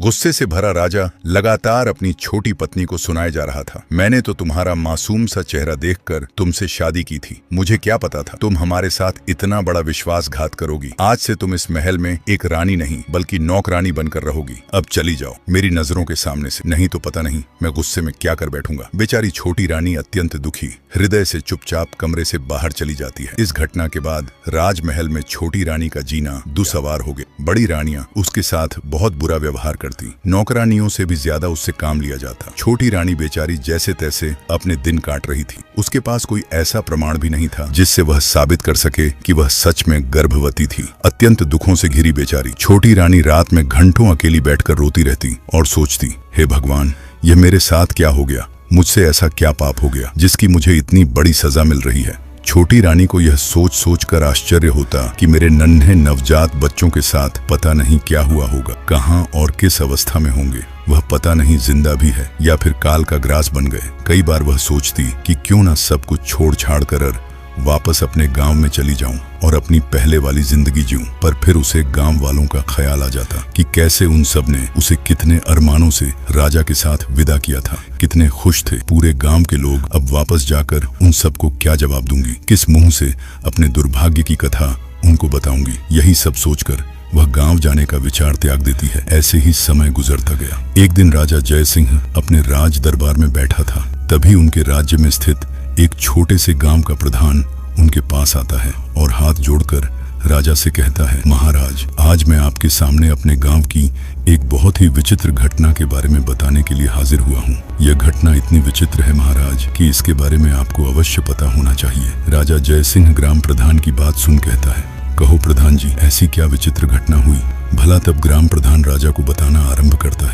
गुस्से से भरा राजा लगातार अपनी छोटी पत्नी को सुनाए जा रहा था। मैंने तो तुम्हारा मासूम सा चेहरा देखकर तुमसे शादी की थी। मुझे क्या पता था तुम हमारे साथ इतना बड़ा विश्वासघात करोगी। आज से तुम इस महल में एक रानी नहीं बल्कि नौकरानी बनकर रहोगी। अब चली जाओ मेरी नजरों के सामने से, नहीं तो पता नहीं मैं गुस्से में क्या कर बैठूंगा। बेचारी छोटी रानी अत्यंत दुखी हृदय से चुपचाप कमरे से बाहर चली जाती है। इस घटना के बाद राजमहल में छोटी रानी का जीना दुसवार हो गया। बड़ी रानियां उसके साथ बहुत बुरा व्यवहार करती, नौकरानियों से भी ज्यादा उससे काम लिया जाता। छोटी रानी बेचारी जैसे तैसे अपने दिन काट रही थी। उसके पास कोई ऐसा प्रमाण भी नहीं था जिससे वह साबित कर सके कि वह सच में गर्भवती थी। अत्यंत दुखों से घिरी बेचारी छोटी रानी रात में घंटों अकेली बैठकर रोती रहती और सोचती, हे भगवान, यह मेरे साथ क्या हो गया? मुझसे ऐसा क्या पाप हो गया जिसकी मुझे इतनी बड़ी सजा मिल रही है? छोटी रानी को यह सोच सोच कर आश्चर्य होता कि मेरे नन्हे नवजात बच्चों के साथ पता नहीं क्या हुआ होगा, कहां और किस अवस्था में होंगे। वह पता नहीं जिंदा भी है या फिर काल का ग्रास बन गए। कई बार वह सोचती कि क्यों ना सब कुछ छोड़ छाड़ कर वापस अपने गांव में चली जाऊं और अपनी पहले वाली जिंदगी जीऊं। पर फिर उसे गांव वालों का ख्याल आ जाता कि कैसे उन सब ने उसे कितने अरमानों से राजा के साथ विदा किया था, कितने खुश थे पूरे गांव के लोग। अब वापस जाकर उन सबको क्या जवाब दूंगी, किस मुंह से अपने दुर्भाग्य की कथा उनको बताऊंगी। यही सब सोचकर वह गांव जाने का विचार त्याग देती है। ऐसे ही समय गुजरता गया। एक दिन राजा जय सिंह अपने राज दरबार में बैठा था। तभी उनके राज्य में स्थित एक छोटे से गांव का प्रधान उनके पास आता है और हाथ जोड़कर राजा से कहता है, महाराज, आज मैं आपके सामने अपने गांव की एक बहुत ही विचित्र घटना के बारे में बताने के लिए हाजिर हुआ हूं। यह घटना इतनी विचित्र है महाराज कि इसके बारे में आपको अवश्य पता होना चाहिए। राजा जय सिंह ग्राम प्रधान की बात सुन कहता है, कहो प्रधान जी, ऐसी क्या विचित्र घटना हुई? भला तब ग्राम प्रधान राजा को बताना आरंभ करता है।